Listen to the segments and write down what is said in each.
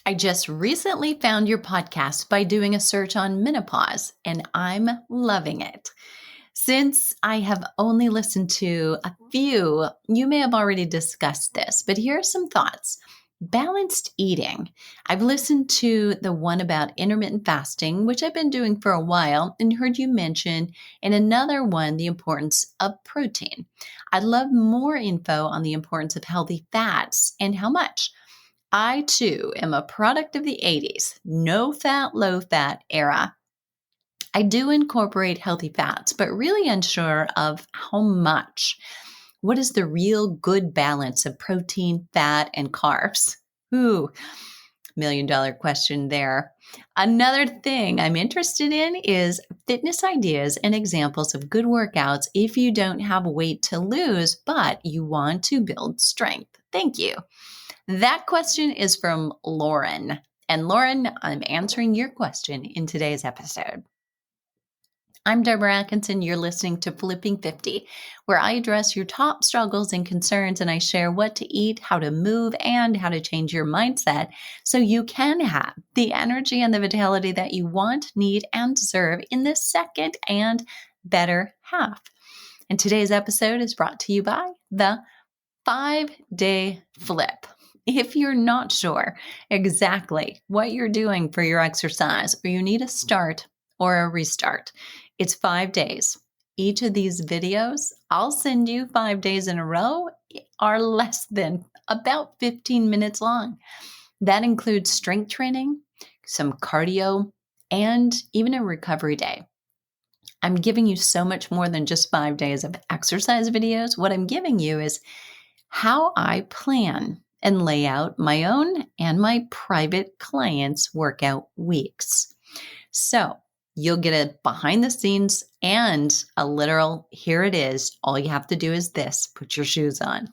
I just recently found your podcast by doing a search on menopause, and I'm loving it. Since I have only listened to a few, you may have already discussed this, but here are some thoughts. Balanced eating. I've listened to the one about intermittent fasting, which I've been doing for a while, and heard you mention, and another one, the importance of protein. I'd love more info on the importance of healthy fats and how much. I too am a product of the 80s, no fat, low fat era. I do incorporate healthy fats, but really unsure of how much. What is the real good balance of protein, fat, and carbs? Ooh, $1 million question there. Another thing I'm interested in is fitness ideas and examples of good workouts if you don't have weight to lose, but you want to build strength. Thank you. That question is from Lauren. And Lauren, I'm answering your question in today's episode. I'm Deborah Atkinson. You're listening to Flipping 50, where I address your top struggles and concerns, and I share what to eat, how to move, and how to change your mindset so you can have the energy and the vitality that you want, need, and deserve in the second and better half. And today's episode is brought to you by the 5-Day Flip. If you're not sure exactly what you're doing for your exercise, or you need a start or a restart, it's 5 days. Each of these videos, I'll send you 5 days in a row, are less than about 15 minutes long. That includes strength training, some cardio, and even a recovery day. I'm giving you so much more than just 5 days of exercise videos. What I'm giving you is how I plan and lay out my own and my private clients' workout weeks. So you'll get a behind the scenes and a literal, here it is. All you have to do is this, put your shoes on.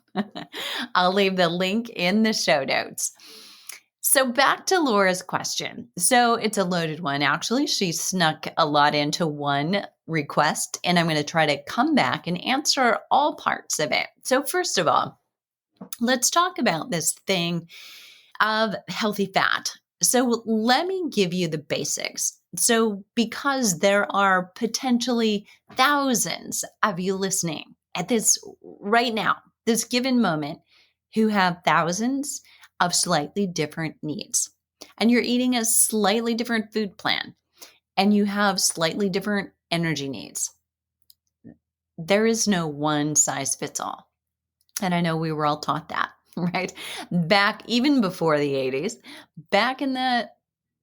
I'll leave the link in the show notes. So back to Laura's question. So it's a loaded one. Actually, she snuck a lot into one request, and I'm going to try to come back and answer all parts of it. So first of all, let's talk about this thing of healthy fat. So let me give you the basics. So because there are potentially thousands of you listening at this right now, this given moment, who have thousands of slightly different needs. And you're eating a slightly different food plan, and you have slightly different energy needs. There is no one size fits all. And I know we were all taught that, right? Back even before the 80s, back in the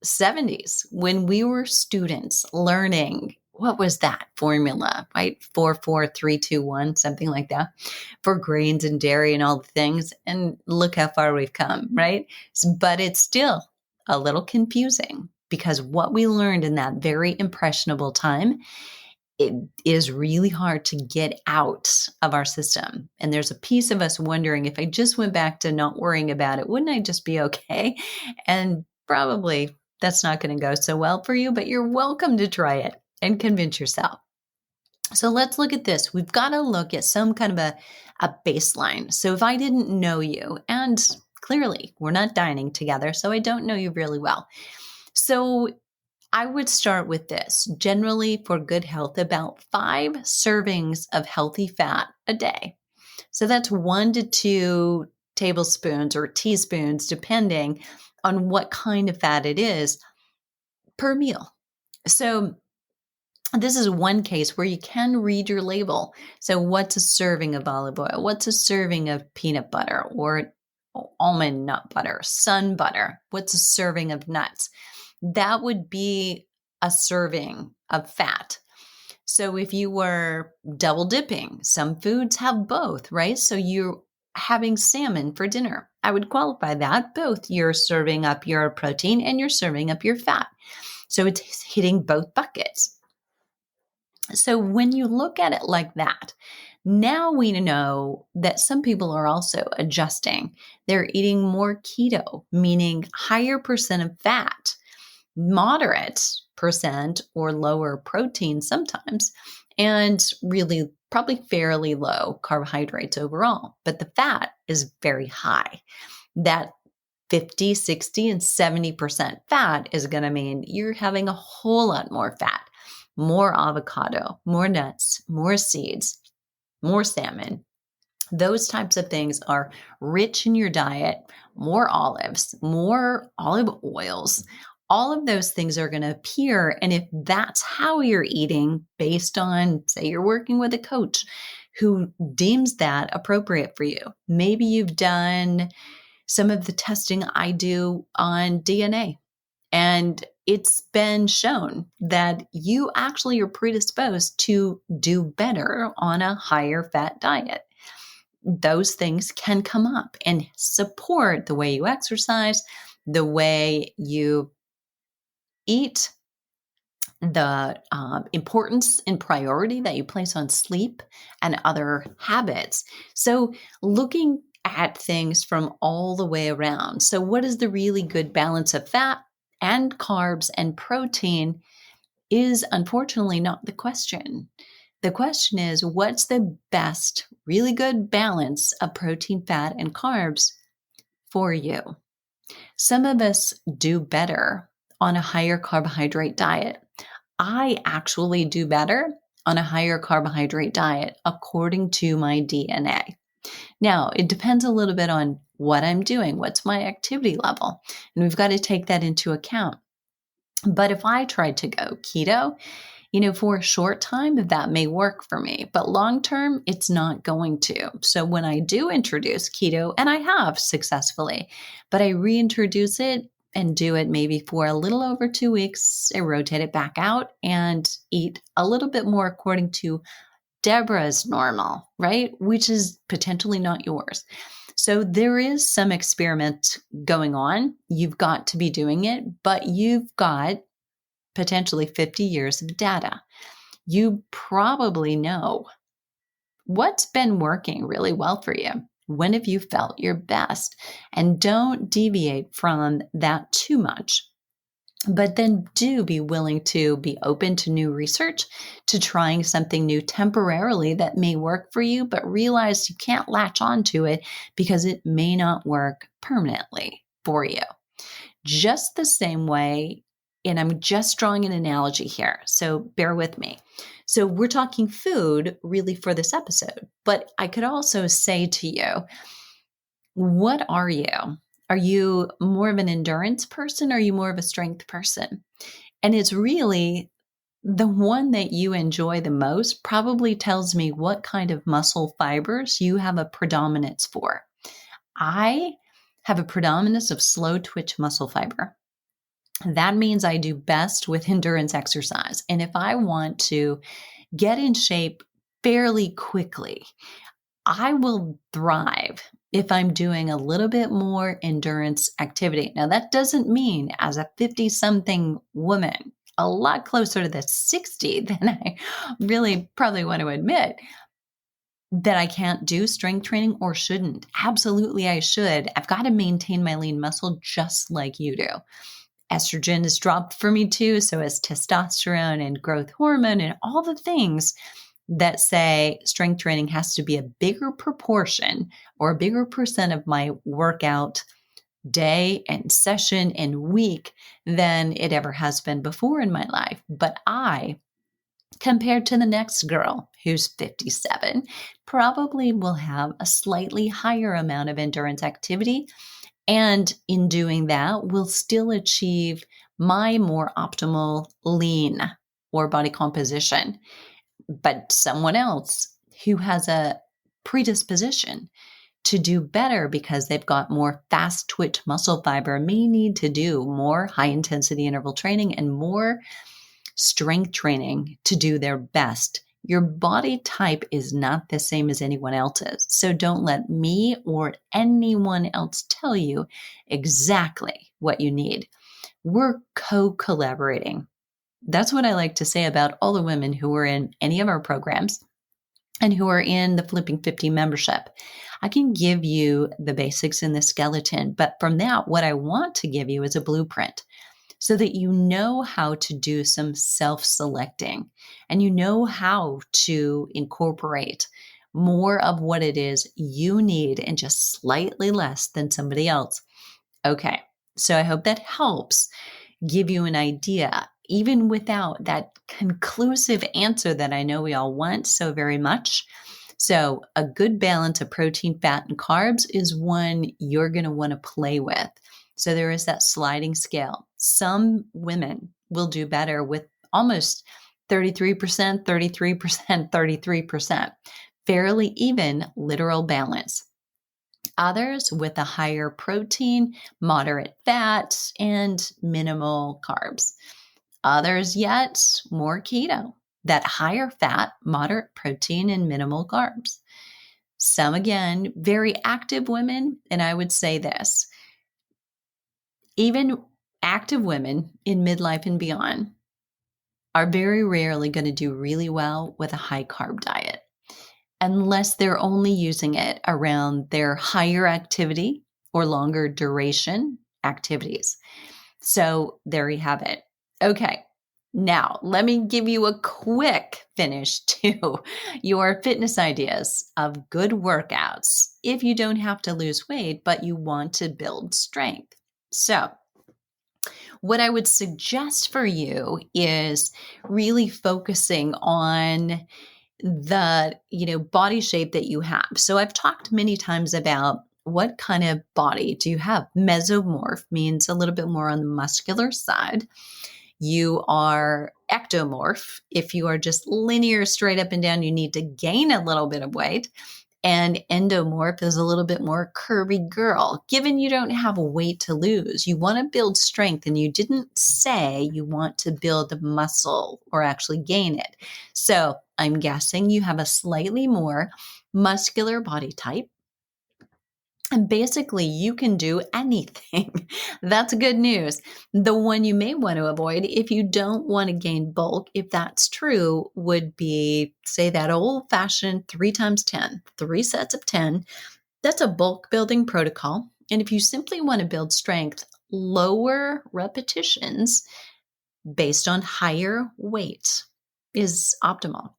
70s, when we were students learning, what was that formula, right? 4-4-3-2-1, something like that, for grains and dairy and all the things. And look how far we've come, right? But it's still a little confusing because what we learned in that very impressionable time, it is really hard to get out of our system. And there's a piece of us wondering, if I just went back to not worrying about it, wouldn't I just be okay? And probably that's not going to go so well for you, but you're welcome to try it and convince yourself. So let's look at this. We've got to look at some kind of a baseline. So if I didn't know you, and clearly we're not dining together, so I don't know you really well. So I would start with this. Generally, for good health, about 5 servings of healthy fat a day. So that's 1 to 2 tablespoons or teaspoons, depending on what kind of fat it is, per meal. So this is one case where you can read your label. So what's a serving of olive oil? What's a serving of peanut butter or almond nut butter, sun butter? What's a serving of nuts? That would be a serving of fat. So if you were double dipping, some foods have both, right? So you're having salmon for dinner. I would qualify that. Both you're serving up your protein and you're serving up your fat. So it's hitting both buckets. So when you look at it like that, now we know that some people are also adjusting. They're eating more keto, meaning higher percent of fat, moderate percent or lower protein sometimes, and really probably fairly low carbohydrates overall. But the fat is very high. That 50, 60, and 70% fat is going to mean you're having a whole lot more fat, more avocado, more nuts, more seeds, more salmon. Those types of things are rich in your diet, more olives, more olive oils. All of those things are going to appear. And if that's how you're eating, based on, say, you're working with a coach who deems that appropriate for you, maybe you've done some of the testing I do on DNA, and it's been shown that you actually are predisposed to do better on a higher fat diet. Those things can come up and support the way you exercise, the way you eat, the importance and priority that you place on sleep and other habits. So, looking at things from all the way around. So, what is the really good balance of fat and carbs and protein is unfortunately not the question. The question is, what's the best, really good balance of protein, fat, and carbs for you? Some of us do better on a higher carbohydrate diet. I actually do better on a higher carbohydrate diet according to my DNA. Now, it depends a little bit on what I'm doing, what's my activity level, and we've got to take that into account. But if I tried to go keto, for a short time, that may work for me, but long term, it's not going to. So when I do introduce keto, and I have successfully, but I reintroduce it and do it maybe for a little over 2 weeks, I rotate it back out and eat a little bit more according to Deborah's normal, right? Which is potentially not yours. So there is some experiment going on. You've got to be doing it, but you've got potentially 50 years of data. You probably know what's been working really well for you. When have you felt your best? And don't deviate from that too much. But then do be willing to be open to new research, to trying something new temporarily that may work for you, but realize you can't latch onto it because it may not work permanently for you. Just the same way, and I'm just drawing an analogy here, so bear with me. So we're talking food really for this episode, but I could also say to you, what are you? Are you more of an endurance person? Or are you more of a strength person? And it's really the one that you enjoy the most probably tells me what kind of muscle fibers you have a predominance for. I have a predominance of slow twitch muscle fiber. That means I do best with endurance exercise. And if I want to get in shape fairly quickly, I will thrive if I'm doing a little bit more endurance activity. Now, that doesn't mean as a 50-something woman, a lot closer to the 60 than I really probably want to admit, that I can't do strength training or shouldn't. Absolutely, I should. I've got to maintain my lean muscle just like you do. Estrogen is dropped for me too, so is testosterone and growth hormone and all the things that say strength training has to be a bigger proportion or a bigger percent of my workout day and session and week than it ever has been before in my life. But I, compared to the next girl who's 57, probably will have a slightly higher amount of endurance activity. And in doing that, will still achieve my more optimal lean or body composition. But someone else who has a predisposition to do better because they've got more fast twitch muscle fiber may need to do more high intensity interval training and more strength training to do their best. Your body type is not the same as anyone else's. So don't let me or anyone else tell you exactly what you need. We're co-collaborating. That's what I like to say about all the women who are in any of our programs and who are in the Flipping 50 membership. I can give you the basics and the skeleton, but from that, what I want to give you is a blueprint so that you know how to do some self-selecting and you know how to incorporate more of what it is you need and just slightly less than somebody else Okay, so I hope that helps give you an idea, even without that conclusive answer that I know we all want so very much. So, a good balance of protein, fat, and carbs is one you're going to want to play with. So, there is that sliding scale. Some women will do better with almost 33%, 33%, 33%, fairly even literal balance. Others with a higher protein, moderate fats, and minimal carbs. Others yet more keto, that higher fat, moderate protein, and minimal carbs. Some again, very active women, and I would say this, even active women in midlife and beyond are very rarely going to do really well with a high carb diet unless they're only using it around their higher activity or longer duration activities. So there you have it. Okay. Now, let me give you a quick finish to your fitness ideas of good workouts if you don't have to lose weight, but you want to build strength. So, what I would suggest for you is really focusing on the, body shape that you have. So I've talked many times about what kind of body do you have? Mesomorph means a little bit more on the muscular side. You are ectomorph. If you are just linear straight up and down, you need to gain a little bit of weight. And endomorph is a little bit more curvy girl. Given you don't have weight to lose, you want to build strength, and you didn't say you want to build muscle or actually gain it. So I'm guessing you have a slightly more muscular body type. And basically, you can do anything. That's good news. The one you may want to avoid if you don't want to gain bulk, if that's true, would be, say, that old fashioned 3x10, 3 sets of 10. That's a bulk building protocol. And if you simply want to build strength, lower repetitions based on higher weight is optimal.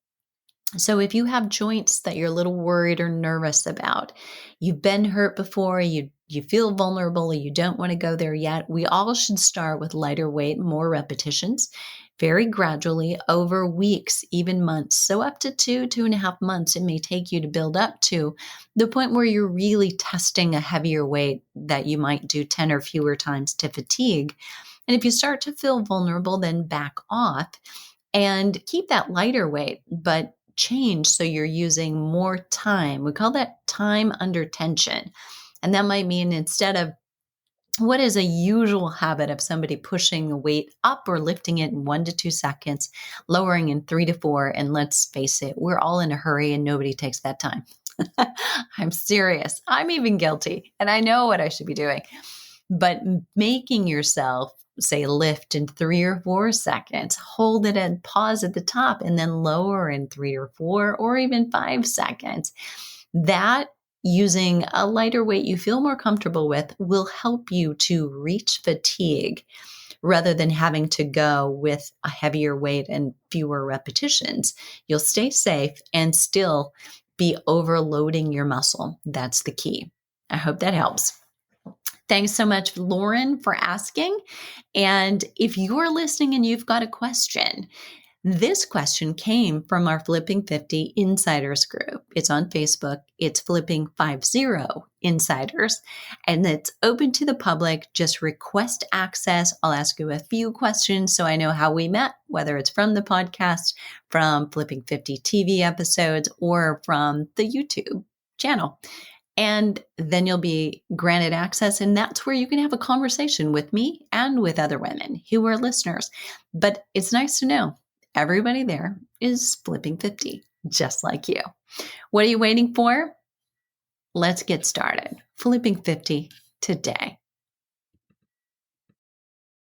So if you have joints that you're a little worried or nervous about, you've been hurt before, you feel vulnerable, or you don't want to go there yet, we all should start with lighter weight, more repetitions, very gradually over weeks, even months. So up to 2.5 months, it may take you to build up to the point where you're really testing a heavier weight that you might do 10 or fewer times to fatigue. And if you start to feel vulnerable, then back off and keep that lighter weight, but change so you're using more time. We call that time under tension. And that might mean instead of what is a usual habit of somebody pushing a weight up or lifting it in 1 to 2 seconds, lowering in 3 to 4. And let's face it, we're all in a hurry and nobody takes that time. I'm serious. I'm even guilty and I know what I should be doing. But making yourself say lift in 3 or 4 seconds, hold it and pause at the top, and then lower in 3 or 4 or even 5 seconds. That using a lighter weight you feel more comfortable with will help you to reach fatigue rather than having to go with a heavier weight and fewer repetitions. You'll stay safe and still be overloading your muscle. That's the key. I hope that helps. Thanks so much, Lauren, for asking. And if you're listening and you've got a question, this question came from our Flipping 50 Insiders group. It's on Facebook. It's Flipping 50 Insiders, and it's open to the public. Just request access. I'll ask you a few questions so I know how we met, whether it's from the podcast, from Flipping 50 TV episodes, or from the YouTube channel. And then you'll be granted access, and that's where you can have a conversation with me and with other women who are listeners. But it's nice to know everybody there is flipping 50, just like you. What are you waiting for? Let's get started. Flipping 50 today.